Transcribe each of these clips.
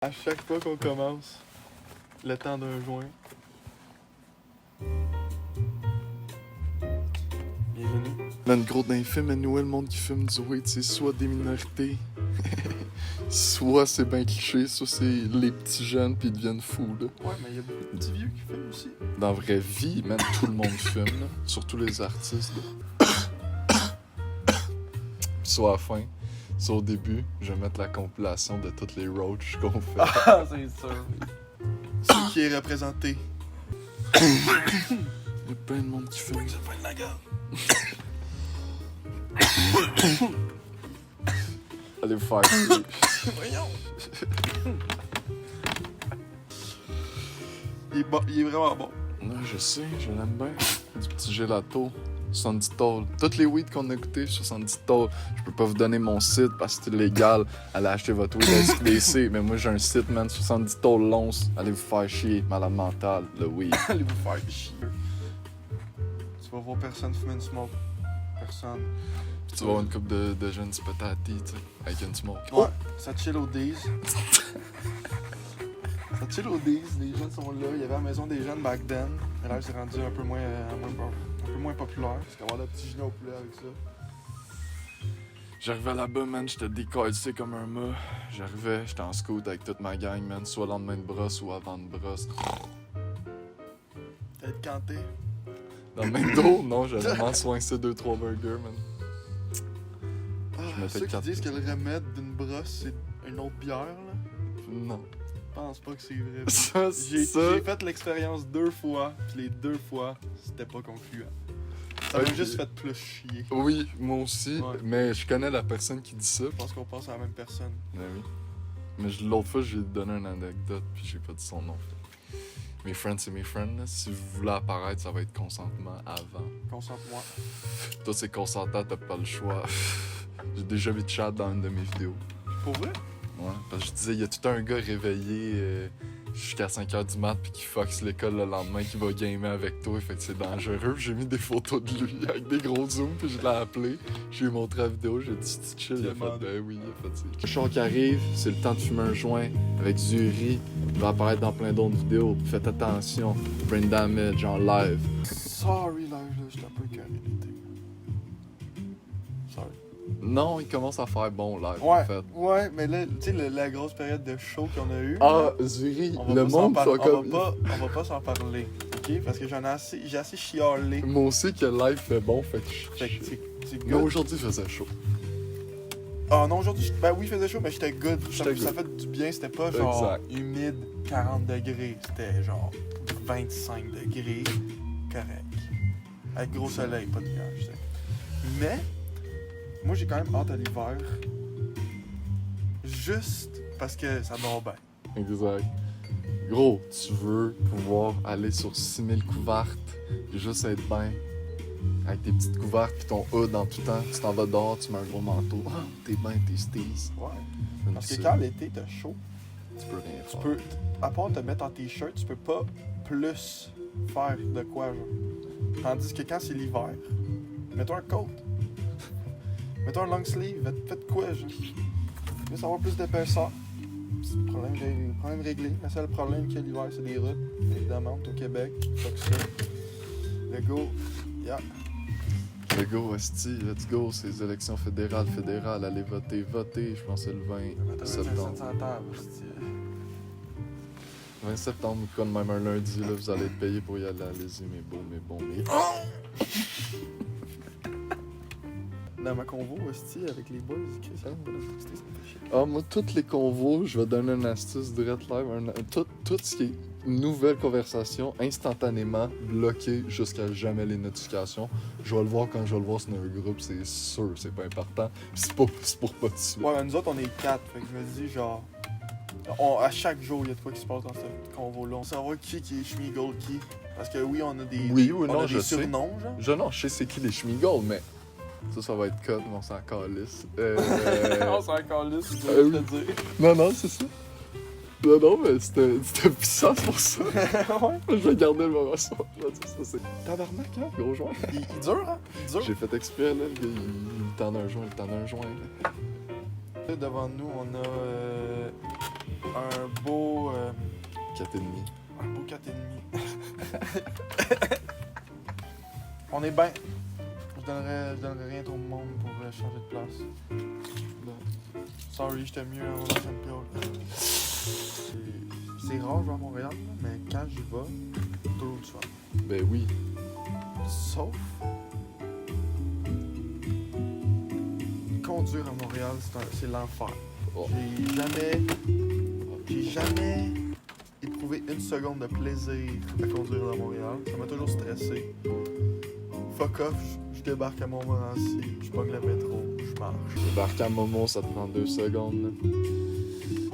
À chaque fois qu'on commence, le temps d'un joint. Bienvenue. Man, gros, dans les films, Noël, le monde qui filme du weed, c'est soit des minorités, soit c'est ben cliché, soit c'est les petits jeunes pis ils deviennent fous, là. Ouais, mais il y a beaucoup de petits vieux qui filment aussi. Dans la vraie vie, man, tout le monde filme, là. Surtout les artistes, là. Pis soit à la fin, soit au début, je vais mettre la compilation de toutes les roaches qu'on fait. Ah, c'est sûr. Ce qui est représenté. Il y a plein de monde qui filme. Ça fait de la gueule. Allez vous faire chier. Voyons. Il est vraiment bon. Non, je sais, je l'aime bien. Du petit gelato, 70 tôles. Toutes les weeds qu'on a écoutées, 70 tôles. Je peux pas vous donner mon site parce que c'est illégal. Allez acheter votre weed à SQDC. Mais moi, j'ai un site, man, 70 tôles l'once. Allez vous faire chier, malade mental, le weed. Allez vous faire chier. Tu vas voir personne fumer une smoke. Personne. Puis tu vas avoir une couple de jeunes spatati, tu sais, avec une smoke. Ouais, ça chill au D's. Ça chill au D's, les jeunes sont là. Il y avait la maison des jeunes back then. Mais là, c'est rendu un peu moins populaire. Parce qu'avoir le petit gilet au poulet avec ça. J'arrivais là-bas, man, j'étais décalcé comme un mât. J'arrivais, j'étais en scout avec toute ma gang, man, soit lendemain de brosse ou avant de brosse. T'es canté. Dans le McDo, non, j'allais m'en soincer 2-3 burgers, man. Ah, mettais ceux qui 4 disent que le remède d'une brosse, c'est une autre bière, là. Non. Je pense pas que c'est vrai. Ça, J'ai ça... fait l'expérience 2 fois, puis les 2 fois, c'était pas concluant. Ça m'a Ok. juste fait plus chier. Oui, moi aussi, Ouais. mais je connais la personne qui dit ça. Je pense qu'on pense à la même personne. Ben oui. Mais l'autre fois, j'ai donné une anecdote, puis j'ai pas dit son nom. Mes friends, c'est mes friends, là. Si vous voulez apparaître, ça va être consentement avant. Concentre-moi. Toi, c'est consentant, t'as pas le choix. J'ai déjà vu de chat dans une de mes vidéos. Pour vrai? Ouais, parce que je disais, il y a tout un gars réveillé jusqu'à 5h du mat puis qui fox l'école le lendemain, qui va gamer avec toi, fait que c'est dangereux. J'ai mis des photos de lui avec des gros zooms, puis je l'ai appelé. Je lui ai montré la vidéo, j'ai dit, tu chill, il a fait, ben oui, il a fait ça. Le show qui arrive, c'est le temps de fumer un joint avec Zuri. Il va apparaître dans plein d'autres vidéos. Faites attention, brain damage en live. Sorry, là, j'étais un peu carré l'été. Sorry. Non, il commence à faire bon live, Ouais, en fait. ouais, mais là, tu sais, la grosse période de show qu'on a eu. Ah, Zuri, le monde fait comme... on va pas s'en parler, ok? Parce que j'ai assez chialé. Moi aussi que le live fait bon, fait que Fait que c'est Mais good. aujourd'hui, il faisait chaud. Ah non, aujourd'hui, ben oui, il faisait chaud, mais j'étais good. Ça J'étais ça good. fait du bien, c'était pas genre Exact. humide 40 degrés. C'était genre 25 degrés, correct. Avec gros soleil, pas de nuages, tu sais. Mais, moi j'ai quand même hâte à l'hiver. Juste parce que ça dort bien. Exact. Gros, tu veux pouvoir aller sur 6000 couvertes, et juste être bien, avec tes petites couvertes pis ton hood en tout temps, tu t'en vas dehors, tu mets un gros manteau, ah, t'es bien, t'es steez. Ouais. Une Parce que petite- quand l'été t'as chaud, tu peux rien tu faire. peux, à part te mettre en t-shirt, tu peux pas plus faire de quoi, genre. Tandis que quand c'est l'hiver, mets-toi un coat. Mets-toi un long sleeve, faites quoi, genre. Juste avoir plus d'épaisseur. C'est le problème réglé. Le seul problème qu'il y a l'hiver, c'est les routes. Évidemment, au Québec, fuck ça. Le go, yeah. Le go, esti, let's go, c'est les élections fédérales, allez voter, je pense que c'est le 20 septembre. 20 septembre, comme même un lundi, là, vous allez être payé pour y aller, allez-y, mes beaux, mes bons, mes... Dans ma convo, hostie, avec les boys, Christian, on va la poster, ça me fait chier. Ah, moi, tous les convos, je vais donner une astuce direct live. Tout ce qui est nouvelle conversation, instantanément, bloqué jusqu'à jamais les notifications. Je vais le voir quand je vais le voir sur un groupe, c'est sûr, c'est pas important. Pis c'est pour pas de suite. Ouais, mais nous autres, on est 4, fait que je me dis, genre... à chaque jour, il y a de quoi qui se passe dans ce convo-là. On saura qui est Schmiegel qui. Parce que oui, on a des, Oui ou on non, a je des sais. surnoms, genre. Je sais c'est qui les Schmiegel, mais ça va être code, mais on s'en calisse. On s'en calisse, je oui. dois te dire. Non, c'est ça. Non, mais c'était puissant pour ça. Ouais. Je vais garder le moment soir. Je vais dire ça, c'est tabarnak, hein, gros joueur. Il dure, hein? Il dure. J'ai fait exprès, là, le gars, il tend un joint, là. Devant nous, on a un beau... 4,5. un beau 4,5. On est bien. Je donnerais rien au monde pour changer de place. Sorry, j'étais mieux avant l'ancienne période. C'est rare, je vais à Montréal, mais quand j'y vais, toujours du fun. Ben oui. Sauf... conduire à Montréal, c'est l'enfer. Oh. J'ai jamais éprouvé une seconde de plaisir à conduire à Montréal. Ça m'a toujours stressé. Fuck off, je débarque à Montmorency, je pogne le métro, je marche. Débarquer à Momo, ça te prend 2 secondes. Là.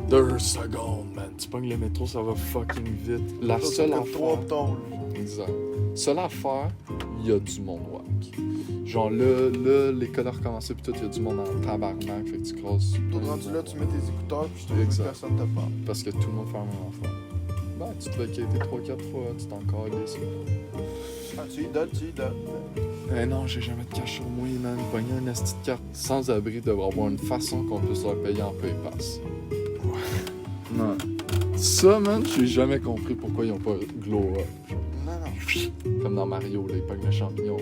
2 secondes, man. Tu pognes le métro, ça va fucking vite. La Ça, seule c'est comme 3 affaire... tons. Exact. Seule affaire, il y a du monde wack. Genre là, l'école a recommencé pis tout, il y a du monde en tabarnak, fait que tu crosses. Tout rendu là, tu mets tes écouteurs puis je te jure que Exact. personne te parle. Parce que tout le monde fait la même affaire. Ben, tu te fais quitter 3-4 fois, tu t'en calisses. Ah, tu y donnes. Eh non, j'ai jamais de cash sur moi, man. Pogner une esti de carte sans abri devrait avoir une façon qu'on puisse leur payer en PayPass. Non. Ça, man, j'ai jamais compris pourquoi ils ont pas glow up. Non. Comme dans Mario, là, ils pognent le champignon.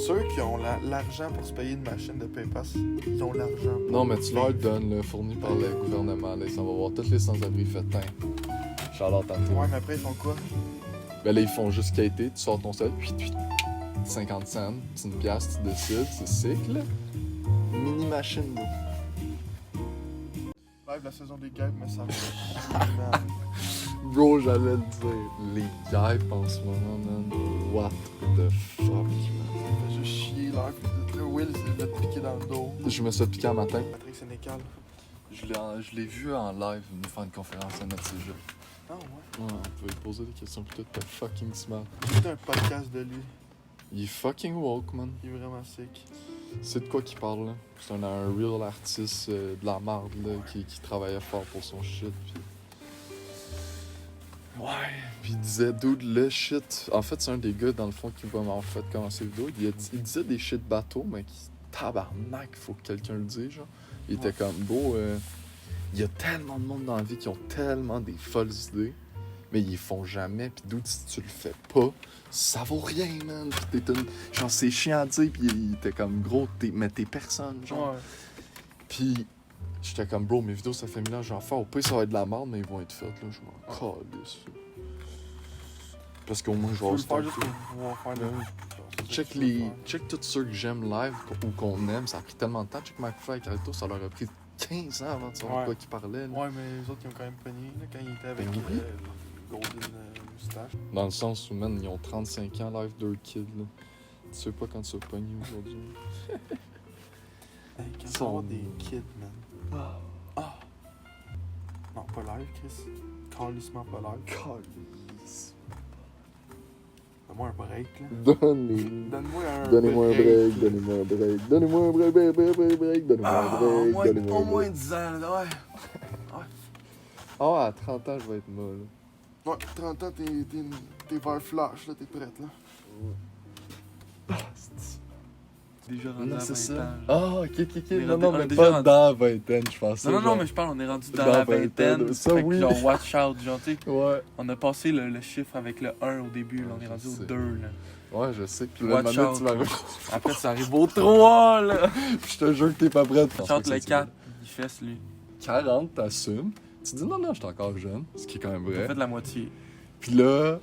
Ceux qui ont l'argent pour se payer une machine de PayPass, ils ont l'argent. Non, mais tu leur le donnes, là, fourni par le gouvernement, là, ça va voir tous les sans-abri fêtins. Charlotte à toi. Ouais, mais après, ils font quoi? Ben là, ils font juste skater, tu sors ton sel, 50 cents, c'est une pièce, tu décides, c'est sick, là. Mini machine, là. Live, la saison des gags, mais ça va. Bro, j'allais le dire. Les guêpes en ce moment, man. What the fuck, man. Ça fait juste chier, live. Will, il va te piquer dans le dos. Je me suis piqué un matin. Patrick Sénécal. Je l'ai vu en live nous faire une conférence à notre cégep. Ah ouais. Ouais, on pouvait poser des questions pis tout, t'es fucking smart. J'ai écouté un podcast de lui. Il est fucking woke, man. Il est vraiment sick. C'est de quoi qu'il parle, là. C'est un real artiste de la marde, là, qui travaillait fort pour son shit, pis... Ouais, pis il disait, dude, le shit... En fait, c'est un des gars, dans le fond, qui va m'avoir fait commencer vidéo. Il disait des shit bateaux, mais qui... Tabarnak, faut que quelqu'un le dise, genre. Il était comme, beau, il y a tellement de monde dans la vie qui ont tellement des folles idées, mais ils font jamais, pis dude, si tu le fais pas, ça vaut rien, man. Pis t'es une... Genre, c'est chiant à dire, pis il était comme, gros, mais t'es personne, genre. Ouais. Pis j'étais comme, bro, mes vidéos, ça fait 1000 ans, j'en fais. Au pire, ça va être de la merde, mais ils vont être faits, là. Je m'en calisse. Parce qu'au moins, je Tu vais veux le faire avoir juste pour pouvoir faire Ben oui. Check tous ceux que j'aime live ou qu'on aime, ça a pris tellement de temps. Check McFly et Carlito, ça leur a pris 15 ans avant de savoir de quoi qu'ils parlaient. Là. Ouais, mais les autres, ils ont quand même pogné là, quand ils étaient avec Ben oui. Golden Moustache. Dans le sens où, man, ils ont 35 ans, live 2 kids. Là. Tu sais pas quand tu vas pogner aujourd'hui. Hey, quand Son- on voit des kids, man. Ah! Non, pas live, Chris. Calissement pas live. Calisse. Donne-moi un break, là. Donnez-moi un Donnez-moi un break, donnez-moi un break, donnez-moi un break, donnez-moi un break, donnez-moi un break, donnez-moi Au un moins break. 10 ans, là, ouais. Ah, à 30 ans, je vais être molle. Ouais, 30 ans, t'es vers flash, là, t'es prête, là. Déjà rendu Non, à c'est 20 ça. ans. Ah, ok. On est Non, rendu- on mais est déjà pas rendu- dans vingtaine, je pense. Non, mais je parle, on est rendu dans Dans la vingtaine, vingtaine. ça, Fait que oui. genre, watch out, genre, tu sais, Ouais. on a passé le chiffre avec le 1 au début, là, on est Je rendu au sais. 2, là. Ouais, je sais. Puis Watch là, maintenant, out. tu m'as Après, ça arrive au 3, là. je te jure que t'es pas prête. Chante le 4, il fesse, lui. 40, t'assumes. Tu dis non, je suis encore jeune, ce qui est quand même On vrai. fait de la moitié. Puis là,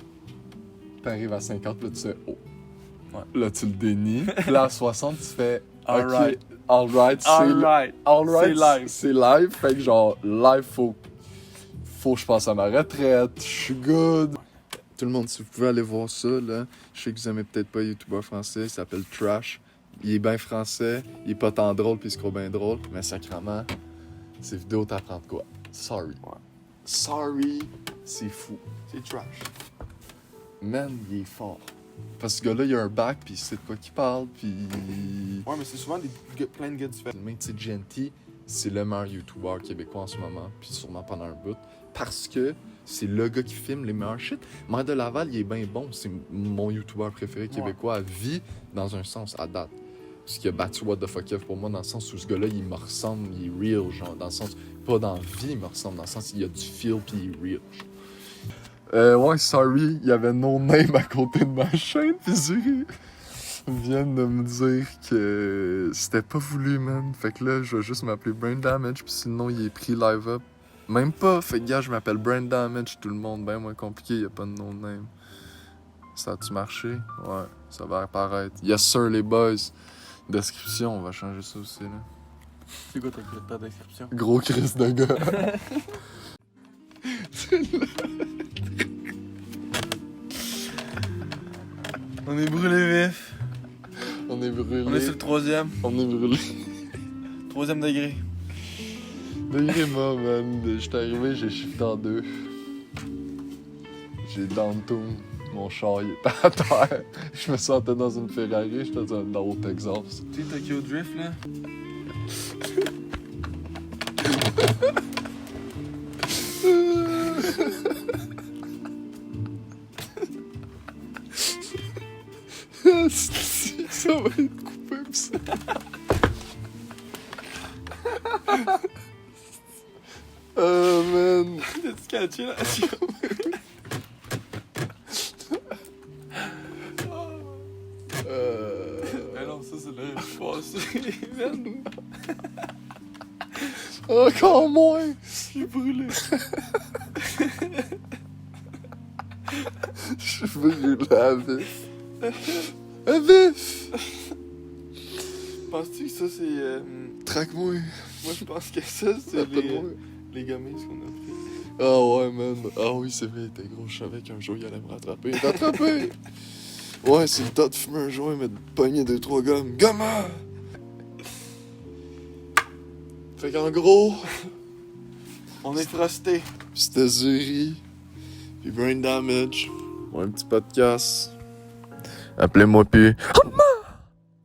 t'arrives à 50, puis là, tu fais oh. Ouais. Là, tu le dénies. Puis là, à 60, tu fais Alright. ok, alright, Alright. alright, c'est live. C'est live, fait que genre, live, faut que je passe à ma retraite, je suis good. Tout le monde, si vous pouvez aller voir ça, là, je sais que vous aimez peut-être pas YouTuber français, il s'appelle Trash. Il est bien français, il est pas tant drôle, puis il se croit bien drôle, mais sacrément, ces vidéos t'apprennent quoi? Sorry. Ouais. Sorry, c'est fou. C'est trash. Man, il est fort. Parce que ce gars-là, il a un bac, puis il sait de quoi qu'il parle, puis... Ouais, mais c'est souvent plein de gars différents. Mais tu sais, Genty, c'est le meilleur YouTuber québécois en ce moment, puis sûrement pendant un bout, parce que c'est le gars qui filme les meilleurs shit. Mère de Laval, il est bien bon, c'est mon YouTuber préféré québécois à vie, dans un sens, à date. Ce qui a battu What the fuck Kev pour moi, dans le sens où ce gars-là, il me ressemble, il est real, genre, dans le sens, Pas dans la vie, il me ressemble, dans le sens qu'il y a du feel pis il est real. Ouais, sorry, il y avait no name à côté de ma chaîne, pis Zuri viennent de me dire que c'était pas voulu, man. Fait que là, je vais juste m'appeler Brain Damage, pis sinon, il est pris live up. Même pas, fait que gars, je m'appelle Brain Damage, tout le monde, ben moins compliqué, y a pas de no name. Ça a-tu marché? Ouais, ça va apparaître. Yes sir, les boys. Description, on va changer ça aussi, là. C'est quoi ta description? Gros Chris de gars. On est brûlé vif. On est brûlé. On est sur le 3e. On est brûlé. 3e degré. Degré moi, man. J'étais arrivé, j'ai shifté en 2. J'ai downtown. Mon char, il était à terre. Je me sentais dans une Ferrari, j'étais dans au Texas. Tu sais, Tokyo Drift, là? Ça va être coupé, pis ça. Oh, man. T'as-tu catché, là? Mais non, ça, c'est le passé. Encore moins. Je suis brûlé. Je suis brûlé à vif. À vif. Penses-tu que ça, c'est... Traque-moi. Moi, je pense que ça, c'est Appelle-moi. les gommises qu'on a pris. Ah ouais, man. Ah oui, c'est vrai, il était gros. Je savais qu'un jour, il allait me rattraper. Rattraper! Ouais, c'est le temps de fumer un joint, mais de pogner 2-3 gommes. Gamma! Fait qu'en gros, On est frosté. c'était Zuri, puis Brain Damage. Ouais, un petit podcast. Appelez-moi puis...